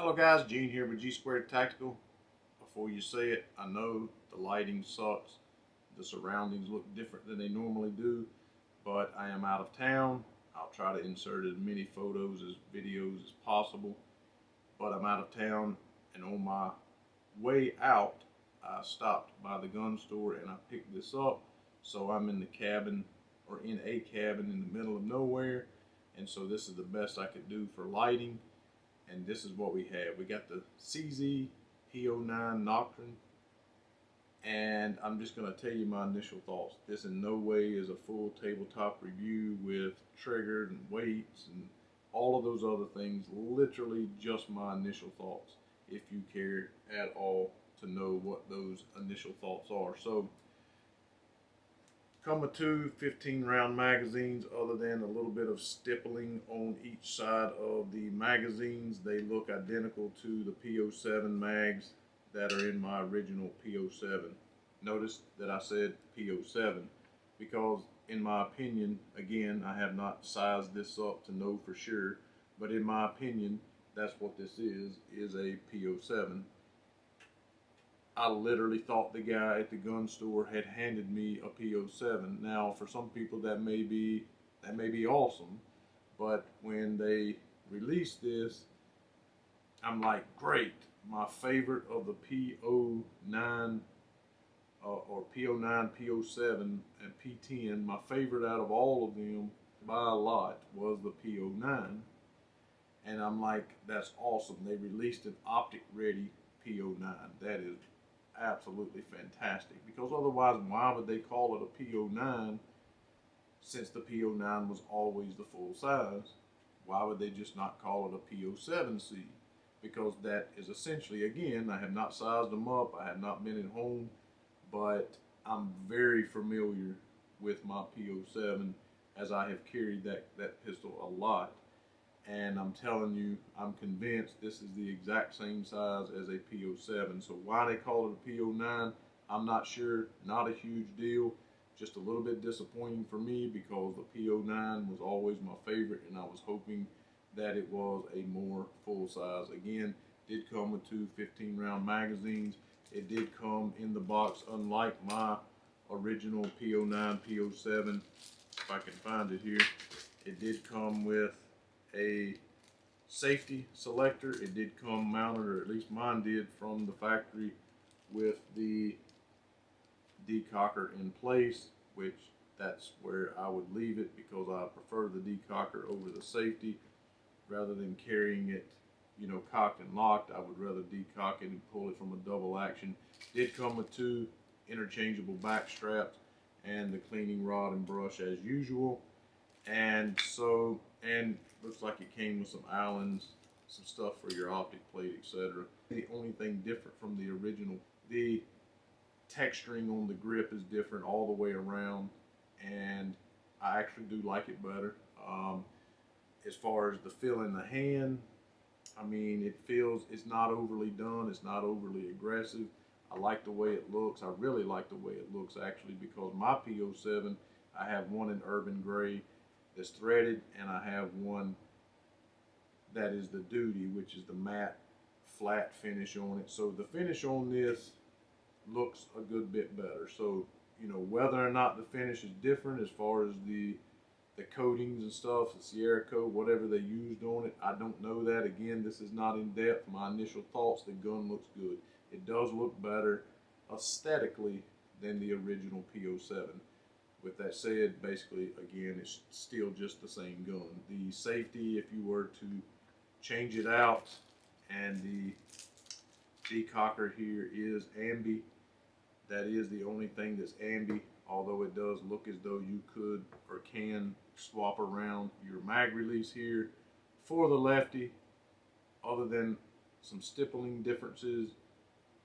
Hello guys, Gene here with G Squared Tactical. Before you say it, I know the lighting sucks. The surroundings look different than they normally do, but I am out of town. I'll try to insert as many photos as videos as possible, but I'm out of town, and on my way out, I stopped by the gun store and I picked this up. So I'm in the cabin, or in a cabin in the middle of nowhere, and so this is the best I could do for lighting. And this is what we have. We got the CZ P09 Nocturne, and I'm just going to tell you my initial thoughts. This in no way is a full tabletop review with trigger and weights and all of those other things. Literally just my initial thoughts, if you care at all to know what those initial thoughts are. So, come with two 15-round magazines. Other than a little bit of stippling on each side of the magazines, they look identical to the P07 mags that are in my original P07. Notice that I said P07 because, in my opinion, again, I have not sized this up to know for sure, but in my opinion, that's what this is a P07. I literally thought the guy at the gun store had handed me a P07. Now, for some people that may be awesome, but when they released this, I'm like, great, my favorite of the P09 or P09, P07, and P10, my favorite out of all of them by a lot was the P09, and I'm like, that's awesome. They released an optic ready P09. That is absolutely fantastic, because otherwise why would they call it a P09 since the P09 was always the full size? Why would they just not call it a P07C? Because that is essentially, again, I have not sized them up, I have not been at home, but I'm very familiar with my P07 as I have carried that pistol a lot. And I'm telling you, I'm convinced this is the exact same size as a P07. So why they call it a P09, I'm not sure. Not a huge deal. Just a little bit disappointing for me because the P09 was always my favorite, and I was hoping that it was a more full size. Again, did come with two 15-round magazines. It did come in the box, unlike my original P09, P07. If I can find it here, it did come with a safety selector. It did come mounted, or at least mine did, from the factory with the decocker in place, which that's where I would leave it because I prefer the decocker over the safety. Rather than carrying it, you know, cocked and locked, I would rather decock it and pull it from a double action. Did come with two interchangeable back straps and the cleaning rod and brush as usual. And so, and looks like it came with some Allens, some stuff for your optic plate, etc. The only thing different from the original, the texturing on the grip is different all the way around, and I actually do like it better. As far as the feel in the hand, I mean, it feels, it's not overly done, it's not overly aggressive. I like the way it looks. I really like the way it looks, actually, because my P07, I have one in urban gray that's threaded, and I have one that is the duty, which is the matte flat finish on it. So the finish on this looks a good bit better. So, you know, whether or not the finish is different as far as the coatings and stuff, the Sierra coat, whatever they used on it, I don't know that. Again, this is not in depth. My initial thoughts, the gun looks good. It does look better aesthetically than the original P07. With that said, basically, again, it's still just the same gun. The safety, if you were to change it out, and the decocker here is ambi. That is the only thing that's ambi, although it does look as though you could or can swap around your mag release here for the lefty, other than some stippling differences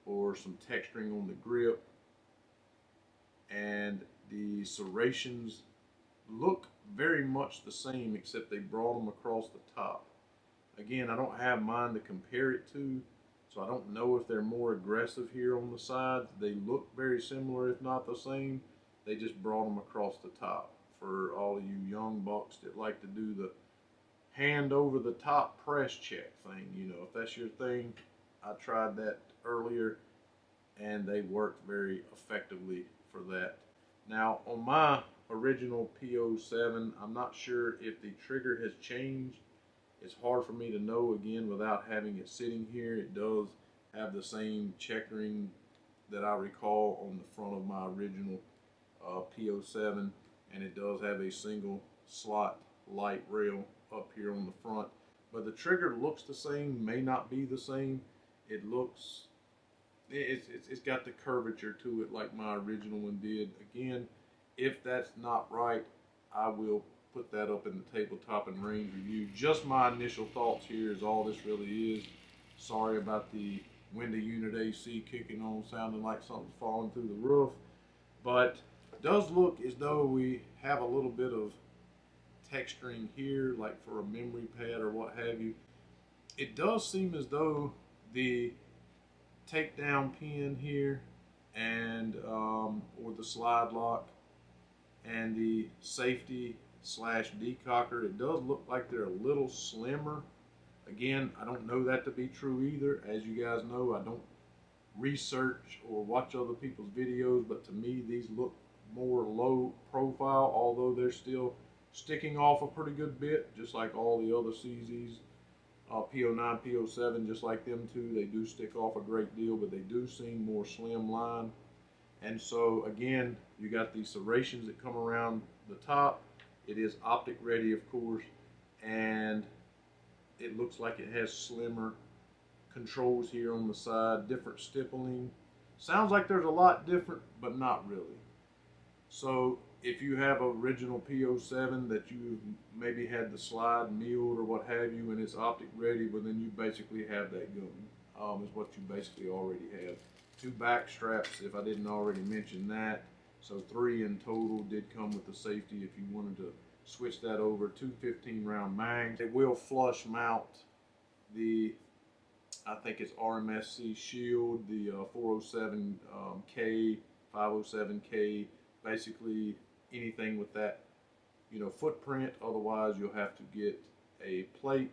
or some texturing on the grip. And the serrations look very much the same, except they brought them across the top. Again, I don't have mine to compare it to, so I don't know if they're more aggressive here on the sides. They look very similar, if not the same. They just brought them across the top. For all of you young bucks that like to do the hand over the top press check thing. You know, if that's your thing, I tried that earlier and they worked very effectively for that. Now on my original P07, I'm not sure if the trigger has changed. It's hard for me to know again without having it sitting here. It does have the same checkering that I recall on the front of my original P07, and it does have a single slot light rail up here on the front, but the trigger looks the same, may not be the same. It looks, it's got the curvature to it like my original one did. Again, if that's not right, I will put that up in the tabletop and range review. Just my initial thoughts here is all this really is. Sorry about the windy unit AC kicking on, sounding like something's falling through the roof, but it does look as though we have a little bit of texturing here, like for a memory pad or what have you. It does seem as though the takedown pin here and or the slide lock and the safety slash decocker, it does look like they're a little slimmer. Again, I don't know that to be true either. As you guys know, I don't research or watch other people's videos, but to me these look more low profile, although they're still sticking off a pretty good bit, just like all the other CZs. P09, P07, just like them two, they do stick off a great deal, but they do seem more slimline. And so again, you got these serrations that come around the top. It is optic ready, of course, and it looks like it has slimmer controls here on the side, different stippling. Sounds like there's a lot different, but not really. So if you have original P07 that you maybe had the slide milled or what have you, and it's optic ready, but then you basically have that gun, is what you basically already have. 2 back straps, if I didn't already mention that. So 3 in total did come with the safety if you wanted to switch that over. 2 15-round mags. It will flush mount the, I think it's RMSC shield, the 407K, 507K, basically anything with that, you know, footprint. Otherwise you'll have to get a plate.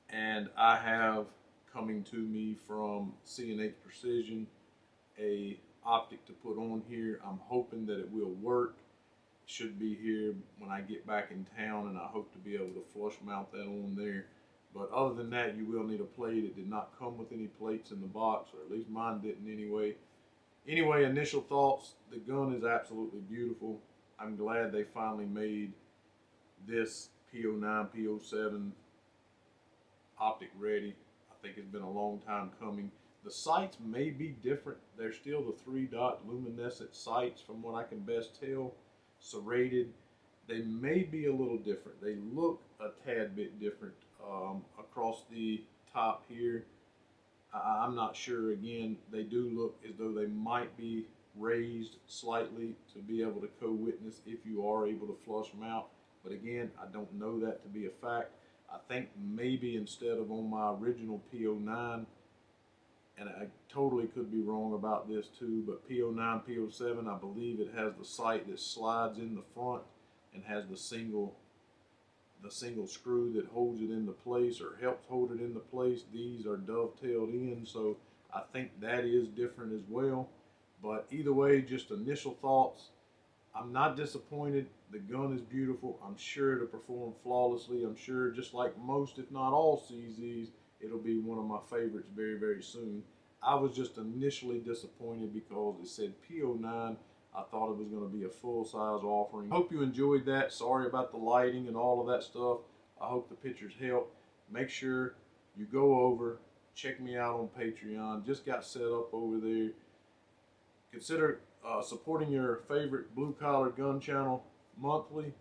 And I have coming to me from C&H Precision a optic to put on here. I'm hoping that it will work. It should be here when I get back in town, and I hope to be able to flush mount that on there. But other than that, you will need a plate. It did not come with any plates in the box, or at least mine didn't anyway. Anyway, initial thoughts, the gun is absolutely beautiful. I'm glad they finally made this P09, P07 optic ready. I think it's been a long time coming. The sights may be different. They're still the 3-dot luminescent sights from what I can best tell. Serrated. They may be a little different. They look a tad bit different across the top here. I'm not sure. Again, they do look as though they might be raised slightly to be able to co-witness if you are able to flush them out. But again, I don't know that to be a fact. I think maybe instead of on my original P09, and I totally could be wrong about this too, but P09, P07, I believe it has the sight that slides in the front and has the single screw that holds it into place or helps hold it into place. These are dovetailed in, so I think that is different as well. But either way, just initial thoughts. I'm not disappointed. The gun is beautiful. I'm sure it'll perform flawlessly. I'm sure, just like most, if not all CZs, it'll be one of my favorites very, very soon. I was just initially disappointed because it said P09. I thought it was going to be a full-size offering. Hope you enjoyed that. Sorry about the lighting and all of that stuff. I hope the pictures help. Make sure you go over, check me out on Patreon. Just got set up over there. Consider supporting your favorite blue-collar gun channel monthly.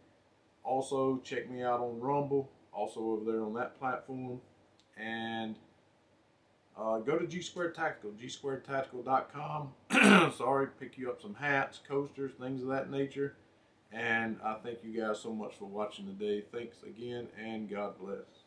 Also, check me out on Rumble, also over there on that platform. And go to G Squared Tactical, gsquaredtactical.com. Sorry, pick you up some hats, coasters, things of that nature. And I thank you guys so much for watching today. Thanks again, and God bless.